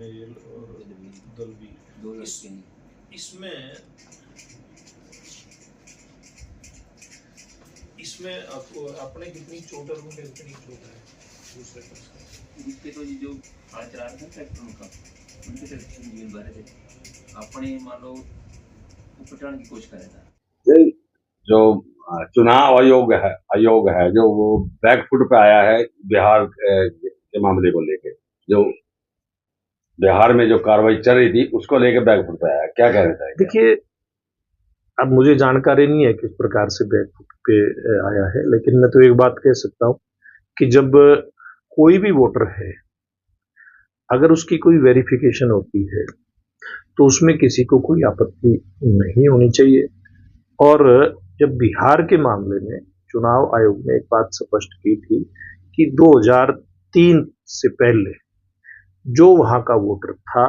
नेयल और दलवी, दो लड़के हैं। इसमें आपको आपने कितनी चोट और उनके कितनी चोट है दूसरे पक्ष का? इसके तो जो हाल चला रहे थे ट्रैक्टर उनके ट्रैक्टर इंजन भरे थे, अपने मान लो उपटन की कोशिश करे था। जो चुनाव आयोग है जो वो बैकफुट पे आया है बिहार के मामले को लेके, जो बिहार में जो कार्रवाई चल रही थी उसको लेके बैकफुट पे आया, क्या कहना चाहिए? देखिए, अब मुझे जानकारी नहीं है किस प्रकार से बैकफुट पे आया है, लेकिन मैं तो एक बात कह सकता हूं कि जब कोई भी वोटर है, अगर उसकी कोई वेरिफिकेशन होती है तो उसमें किसी को कोई आपत्ति नहीं होनी चाहिए। और जब बिहार के मामले में चुनाव आयोग ने एक बात स्पष्ट की थी कि 2003 से पहले जो वहां का वोटर था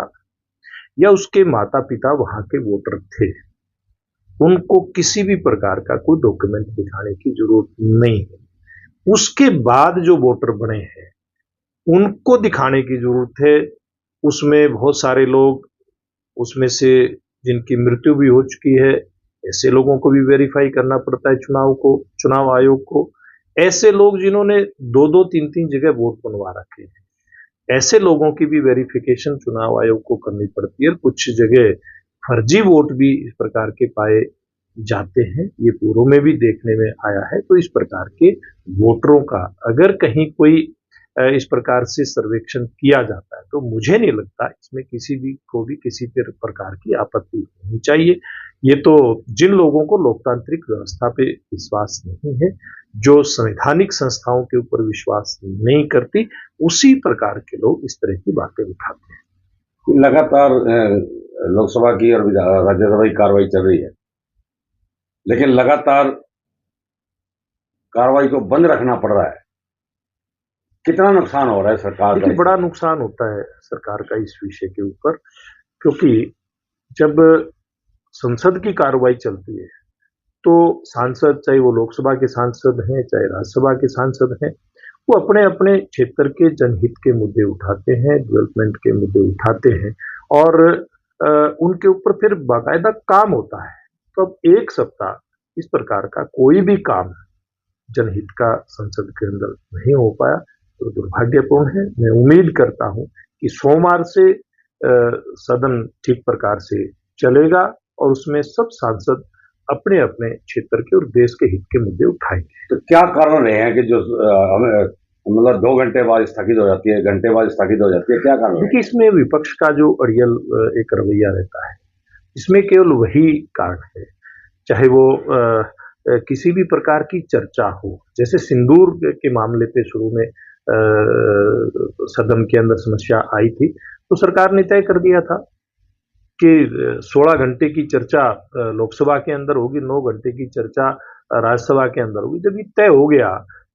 या उसके माता पिता वहां के वोटर थे, उनको किसी भी प्रकार का कोई डॉक्यूमेंट दिखाने की जरूरत नहीं है। उसके बाद जो वोटर बने हैं उनको दिखाने की जरूरत है। उसमें बहुत सारे लोग, उसमें से जिनकी मृत्यु भी हो चुकी है, ऐसे लोगों को भी वेरीफाई करना पड़ता है चुनाव आयोग को। ऐसे लोग जिन्होंने 2-2, 3-3 जगह वोट बनवा रखे हैं, ऐसे लोगों की भी वेरिफिकेशन चुनाव आयोग को करनी पड़ती है। कुछ जगह फर्जी वोट भी इस प्रकार के पाए जाते हैं, ये पूर्व में भी देखने में आया है। तो इस प्रकार के वोटरों का अगर कहीं कोई इस प्रकार से सर्वेक्षण किया जाता है तो मुझे नहीं लगता इसमें किसी प्रकार की आपत्ति होनी चाहिए। ये तो जिन लोगों को लोकतांत्रिक व्यवस्था पे विश्वास नहीं है, जो संवैधानिक संस्थाओं के ऊपर विश्वास नहीं करती, उसी प्रकार के लोग इस तरह की बातें उठाते हैं। लगातार लोकसभा की और राज्यसभा की कार्रवाई चल रही है, लेकिन लगातार कार्रवाई को बंद रखना पड़ रहा है। कितना नुकसान हो रहा है सरकार का? बड़ा नुकसान होता है सरकार का इस विषय के ऊपर, क्योंकि जब संसद की कार्रवाई चलती है तो सांसद, चाहे वो लोकसभा के सांसद हैं चाहे राज्यसभा के सांसद हैं, वो अपने अपने क्षेत्र के जनहित के मुद्दे उठाते हैं, डेवलपमेंट के मुद्दे उठाते हैं और उनके ऊपर फिर बाकायदा काम होता है। तो अब एक सप्ताह इस प्रकार का कोई भी काम जनहित का संसद के अंदर नहीं हो पाया तो दुर्भाग्यपूर्ण है। मैं उम्मीद करता हूं कि सोमवार से सदन ठीक प्रकार से चलेगा और उसमें सब सांसद अपने अपने क्षेत्र के और देश के हित के मुद्दे उठाएंगे। तो क्या कारण रहे हैं कि जो मतलब 2 घंटे बाद स्थगित हो जाती है, घंटे बाद स्थगित हो जाती है, क्या कारण? देखिए, इसमें विपक्ष का जो अड़ियल एक रवैया रहता है, इसमें केवल वही कारण है। चाहे वो किसी भी प्रकार की चर्चा हो, जैसे सिंदूर के मामले पे शुरू में सदन के अंदर समस्या आई थी तो सरकार ने तय कर दिया था कि 16 घंटे की चर्चा लोकसभा के अंदर होगी, 9 घंटे की चर्चा राज्यसभा के अंदर होगी। जब ये तय हो गया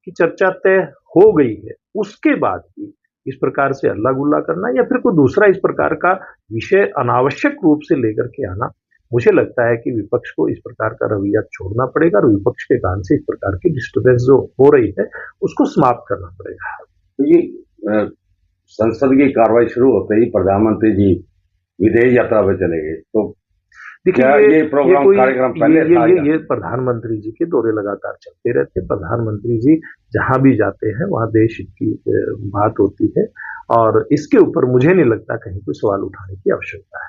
कि चर्चा तय हो गई है, उसके बाद भी इस प्रकार से हल्ला गुल्ला करना या फिर कोई दूसरा इस प्रकार का विषय अनावश्यक रूप से लेकर के आना, मुझे लगता है कि विपक्ष को इस प्रकार का रवैया छोड़ना पड़ेगा और विपक्ष के कारण से इस प्रकार की डिस्टर्बेंस जो हो रही है उसको समाप्त करना पड़ेगा। तो ये संसद की कार्रवाई शुरू होते ही प्रधानमंत्री जी विदेश यात्रा पे चले गए, तो देखिए ये प्रोग्राम कार्यक्रम पहले ये प्रधानमंत्री जी के दौरे लगातार चलते रहते हैं। प्रधानमंत्री जी जहां भी जाते हैं वहां देश हित की बात होती है और इसके ऊपर मुझे नहीं लगता कहीं कोई सवाल उठाने की आवश्यकता है।